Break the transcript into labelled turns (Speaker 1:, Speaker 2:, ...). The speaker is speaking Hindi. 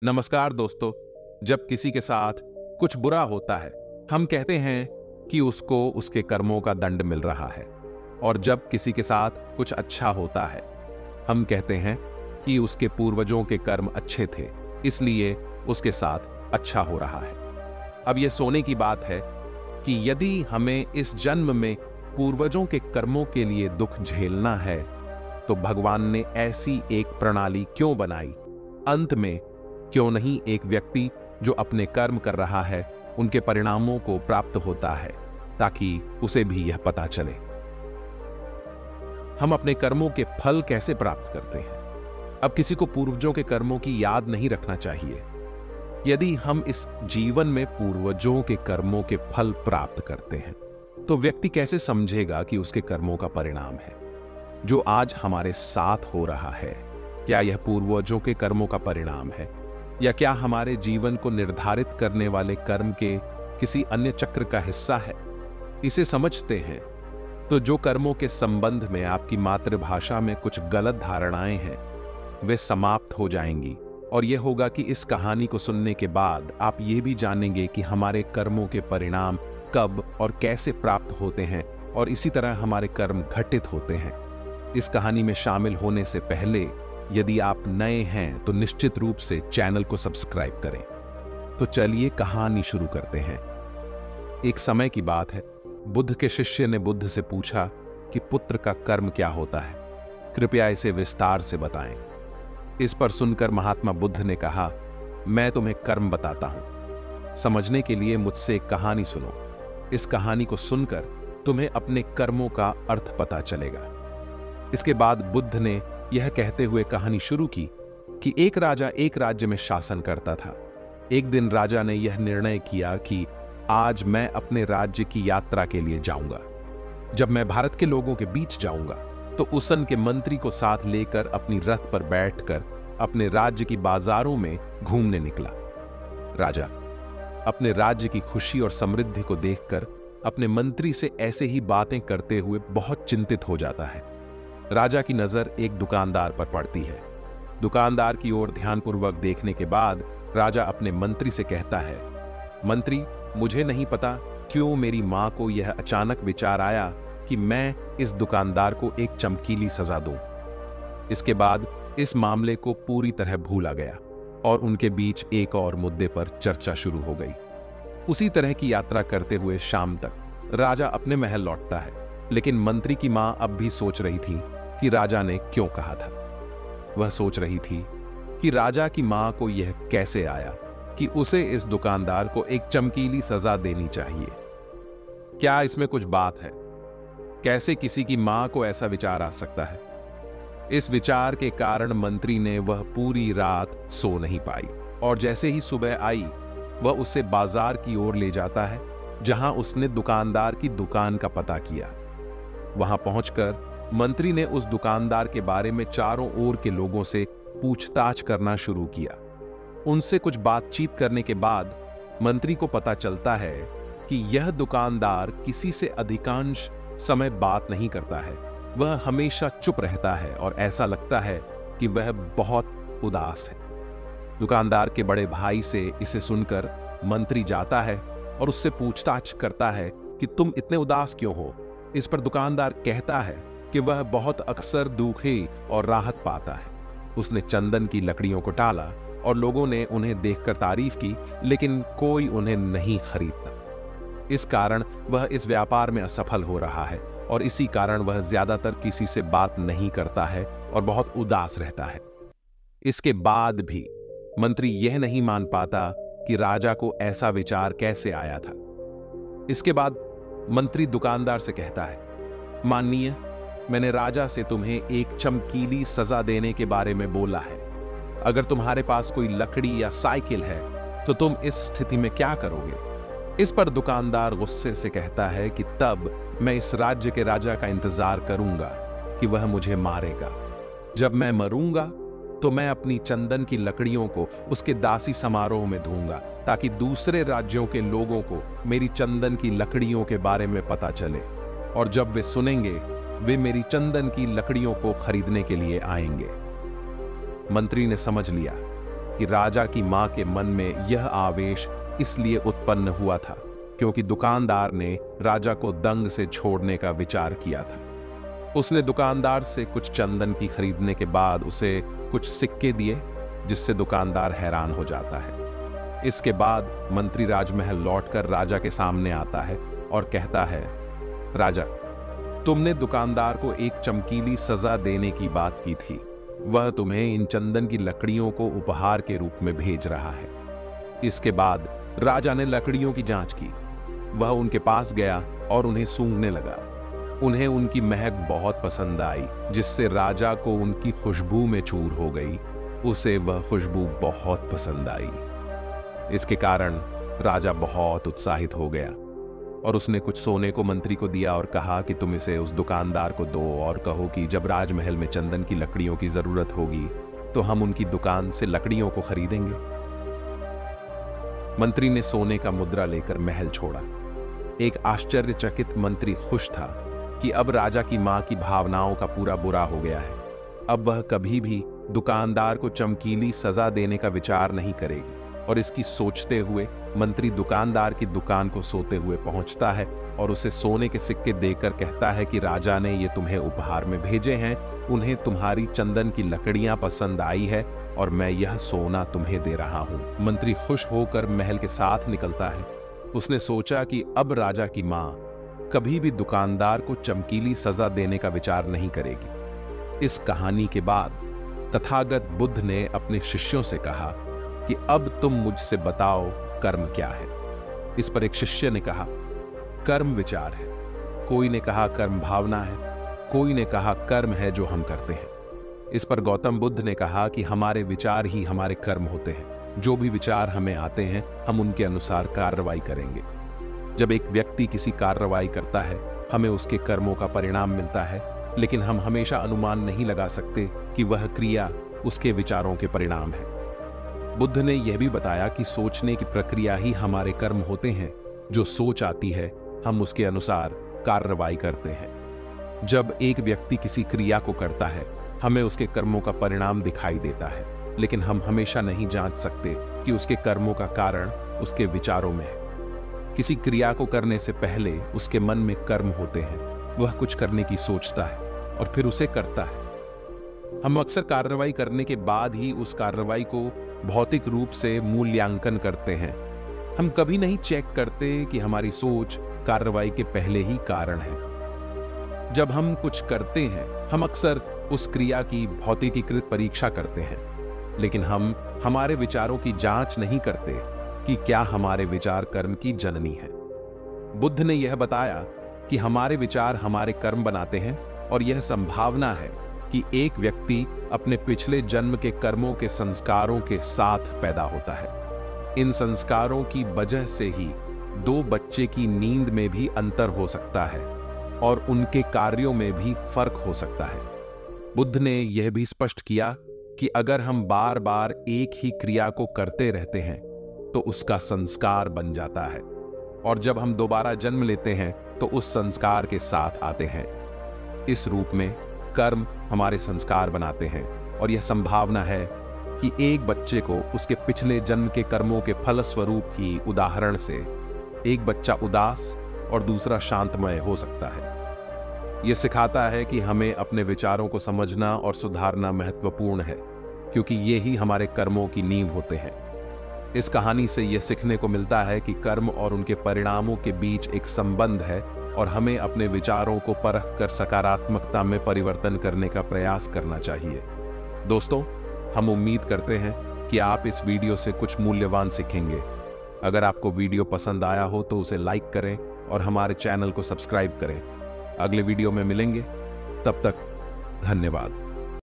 Speaker 1: नमस्कार दोस्तों। जब किसी के साथ कुछ बुरा होता है, हम कहते हैं कि उसको उसके कर्मों का दंड मिल रहा है। और जब किसी के साथ कुछ अच्छा होता है, हम कहते हैं कि उसके पूर्वजों के कर्म अच्छे थे, इसलिए उसके साथ अच्छा हो रहा है। अब यह सोने की बात है कि यदि हमें इस जन्म में पूर्वजों के कर्मों के लिए दुख झेलना है, तो भगवान ने ऐसी एक प्रणाली क्यों बनाई? अंत में क्यों नहीं एक व्यक्ति जो अपने कर्म कर रहा है, उनके परिणामों को प्राप्त होता है, ताकि उसे भी यह पता चले हम अपने कर्मों के फल कैसे प्राप्त करते हैं। अब किसी को पूर्वजों के कर्मों की याद नहीं रखना चाहिए। यदि हम इस जीवन में पूर्वजों के कर्मों के फल प्राप्त करते हैं, तो व्यक्ति कैसे समझेगा कि उसके कर्मों का परिणाम है जो आज हमारे साथ हो रहा है? क्या यह पूर्वजों के कर्मों का परिणाम है, या क्या हमारे जीवन को निर्धारित करने वाले कर्म के किसी अन्य चक्र का हिस्सा है? इसे समझते हैं तो जो कर्मों के संबंध में आपकी मातृभाषा में कुछ गलत धारणाएं हैं, वे समाप्त हो जाएंगी। और यह होगा कि इस कहानी को सुनने के बाद आप ये भी जानेंगे कि हमारे कर्मों के परिणाम कब और कैसे प्राप्त होते हैं, और इसी तरह हमारे कर्म घटित होते हैं। इस कहानी में शामिल होने से पहले यदि आप नए हैं तो निश्चित रूप से चैनल को सब्सक्राइब करें। तो चलिए कहानी शुरू करते हैं। एक समय की बात है, बुद्ध के शिष्य ने बुद्ध से पूछा कि पुत्र का कर्म क्या होता है, कृपया इसे विस्तार से बताएं। इस पर सुनकर महात्मा बुद्ध ने कहा, मैं तुम्हें कर्म बताता हूं। समझने के लिए मुझसे एक कहानी सुनो। इस कहानी को सुनकर तुम्हें अपने कर्मों का अर्थ पता चलेगा। इसके बाद बुद्ध ने यह कहते हुए कहानी शुरू की कि एक राजा एक राज्य में शासन करता था। एक दिन राजा ने यह निर्णय किया कि आज मैं अपने राज्य की यात्रा के लिए जाऊंगा। जब मैं भारत के लोगों के बीच जाऊंगा, तो उसन के मंत्री को साथ लेकर अपनी रथ पर बैठकर अपने राज्य की बाजारों में घूमने निकला। राजा अपने राज्य की खुशी और समृद्धि को देखकर अपने मंत्री से ऐसे ही बातें करते हुए बहुत चिंतित हो जाता है। राजा की नजर एक दुकानदार पर पड़ती है। दुकानदार की ओर ध्यानपूर्वक देखने के बाद राजा अपने मंत्री से कहता है, मंत्री, मुझे नहीं पता क्यों मेरी मां को यह अचानक विचार आया कि मैं इस दुकानदार को एक चमकीली सजा दूं। इसके बाद इस मामले को पूरी तरह भूला गया और उनके बीच एक और मुद्दे पर चर्चा शुरू हो गई। उसी तरह की यात्रा करते हुए शाम तक राजा अपने महल लौटता है, लेकिन मंत्री की मां अब भी सोच रही थी कि राजा ने क्यों कहा था। वह सोच रही थी कि राजा की मां को यह कैसे आया कि उसे इस दुकानदार को एक चमकीली सजा देनी चाहिए। क्या इसमें कुछ बात है? कैसे किसी की मां को ऐसा विचार आ सकता है? इस विचार के कारण मंत्री ने वह पूरी रात सो नहीं पाई, और जैसे ही सुबह आई, वह उसे बाजार की ओर ले जाता है, जहां उसने दुकानदार की दुकान का पता किया। वहां पहुंचकर मंत्री ने उस दुकानदार के बारे में चारों ओर के लोगों से पूछताछ करना शुरू किया। उनसे कुछ बातचीत करने के बाद मंत्री को पता चलता है कि यह दुकानदार किसी से अधिकांश समय बात नहीं करता है। वह हमेशा चुप रहता है और ऐसा लगता है कि वह बहुत उदास है। दुकानदार के बड़े भाई से इसे सुनकर मंत्री जाता है और उससे पूछताछ करता है कि तुम इतने उदास क्यों हो। इस पर दुकानदार कहता है कि वह बहुत अक्सर दुखी और राहत पाता है। उसने चंदन की लकड़ियों को टाला और लोगों ने उन्हें देखकर तारीफ की, लेकिन कोई उन्हें नहीं खरीदता। इस कारण वह इस व्यापार में असफल हो रहा है, और इसी कारण वह ज्यादातर किसी से बात नहीं करता है और बहुत उदास रहता है। इसके बाद भी मंत्री यह नहीं मान पाता कि राजा को ऐसा विचार कैसे आया था। इसके बाद मंत्री दुकानदार से कहता है, माननीय, मैंने राजा से तुम्हें एक चमकीली सजा देने के बारे में बोला है। अगर तुम्हारे पास कोई लकड़ी या साइकिल है तो तुम इस स्थिति में क्या करोगे? इस पर दुकानदार गुस्से से कहता है कि तब मैं इस राज्य के राजा का इंतजार करूंगा कि वह मुझे मारेगा। जब मैं मरूंगा तो मैं अपनी चंदन की लकड़ियों को उसके दासी समारोह में दूंगा, ताकि दूसरे राज्यों के लोगों को मेरी चंदन की लकड़ियों के बारे में पता चले, और जब वे सुनेंगे, वे मेरी चंदन की लकड़ियों को खरीदने के लिए आएंगे। मंत्री ने समझ लिया कि राजा की मां के मन में यह आवेश इसलिए उत्पन्न हुआ था क्योंकि दुकानदार ने राजा को दंग से छोड़ने का विचार किया था। उसने दुकानदार से कुछ चंदन की खरीदने के बाद उसे कुछ सिक्के दिए, जिससे दुकानदार हैरान हो जाता है। इसके बाद मंत्री राजमहल लौटकर राजा के सामने आता है और कहता है, राजा, तुमने दुकानदार को एक चमकीली सजा देने की बात की थी। वह तुम्हें इन चंदन की लकड़ियों को उपहार के रूप में भेज रहा है। इसके बाद राजा ने लकड़ियों की जांच की। वह उनके पास गया और उन्हें सूंघने लगा। उन्हें उनकी महक बहुत पसंद आई, जिससे राजा को उनकी खुशबू में चूर हो गई। उसे वह खुशबू बहुत पसंद आई। इसके कारण राजा बहुत उत्साहित हो गया और उसने कुछ सोने को मंत्री को दिया और कहा कि तुम इसे उस दुकानदार को दो और कहो कि जब राजमहल में चंदन की लकड़ियों की जरूरत होगी तो हम उनकी दुकान से लकड़ियों को खरीदेंगे। मंत्री ने सोने का मुद्रा लेकर महल छोड़ा। एक आश्चर्यचकित मंत्री खुश था कि अब राजा की मां की भावनाओं का पूरा बुरा हो गया है। अब वह कभी भी दुकानदार को चमकीली सजा देने का विचार नहीं करेगी। और इसकी सोचते हुए मंत्री दुकानदार की दुकान को सोते हुए पहुंचता है और उसे सोने के सिक्के देकर कहता है कि राजा ने ये तुम्हें उपहार में भेजे हैं। उन्हें तुम्हारी चंदन की लकड़ियां पसंद आई है और मैं यह सोना तुम्हें दे रहा हूं। मंत्री खुश होकर महल के साथ निकलता है। उसने सोचा कि अब राजा की मां कभी भी दुकानदार को चमकीली सजा देने का विचार नहीं करेगी। इस कहानी के बाद तथागत बुद्ध ने अपने शिष्यों से कहा कि अब तुम मुझसे बताओ कर्म क्या है। इस पर एक शिष्य ने कहा, कर्म विचार है। कोई ने कहा कर्म भावना है। कोई ने कहा कर्म है जो हम करते हैं। इस पर गौतम बुद्ध ने कहा कि हमारे विचार ही हमारे कर्म होते हैं। जो भी विचार हमें आते हैं हम उनके अनुसार कार्रवाई करेंगे। जब एक व्यक्ति किसी कार्रवाई करता है हमें उसके कर्मों का परिणाम मिलता है, लेकिन हम हमेशा अनुमान नहीं लगा सकते कि वह क्रिया उसके विचारों के परिणाम है। बुद्ध ने यह भी बताया कि सोचने की प्रक्रिया ही हमारे कर्म होते हैं। जो सोच आती है हम उसके अनुसार कार्रवाई करते हैं। जब एक व्यक्ति किसी क्रिया को करता है हमें उसके कर्मों का परिणाम दिखाई देता है, लेकिन हम हमेशा नहीं जांच सकते कि उसके कर्मों का कारण उसके विचारों में है। किसी क्रिया को करने से पहले उसके मन में कर्म होते हैं। वह कुछ करने की सोचता है और फिर उसे करता है। हम अक्सर कार्रवाई करने के बाद ही उस कार्रवाई को भौतिक रूप से मूल्यांकन करते हैं। हम कभी नहीं चेक करते कि हमारी सोच कार्रवाई के पहले ही कारण है। जब हम कुछ करते हैं हम अक्सर उस क्रिया की भौतिकीकृत परीक्षा करते हैं, लेकिन हम हमारे विचारों की जांच नहीं करते कि क्या हमारे विचार कर्म की जननी है। बुद्ध ने यह बताया कि हमारे विचार हमारे कर्म बनाते हैं और यह संभावना है कि एक व्यक्ति अपने पिछले जन्म के कर्मों के संस्कारों के साथ पैदा होता है। इन संस्कारों की वजह से ही दो बच्चे की नींद में भी अंतर हो सकता है और उनके कार्यों में भी फर्क हो सकता है। बुद्ध ने यह भी स्पष्ट किया कि अगर हम बार बार एक ही क्रिया को करते रहते हैं तो उसका संस्कार बन जाता है, और जब हम दोबारा जन्म लेते हैं तो उस संस्कार के साथ आते हैं। इस रूप में कर्म हमारे संस्कार बनाते हैं और यह संभावना है कि एक बच्चे को उसके पिछले जन्म के कर्मों के फलस्वरूप ही उदाहरण से एक बच्चा उदास और दूसरा शांतमय हो सकता है। यह सिखाता है कि हमें अपने विचारों को समझना और सुधारना महत्वपूर्ण है, क्योंकि ये ही हमारे कर्मों की नींव होते हैं। इस कहानी से यह सीखने को मिलता है कि कर्म और उनके परिणामों के बीच एक संबंध है और हमें अपने विचारों को परख कर सकारात्मकता में परिवर्तन करने का प्रयास करना चाहिए। दोस्तों, हम उम्मीद करते हैं कि आप इस वीडियो से कुछ मूल्यवान सीखेंगे। अगर आपको वीडियो पसंद आया हो तो उसे लाइक करें और हमारे चैनल को सब्सक्राइब करें। अगले वीडियो में मिलेंगे, तब तक धन्यवाद।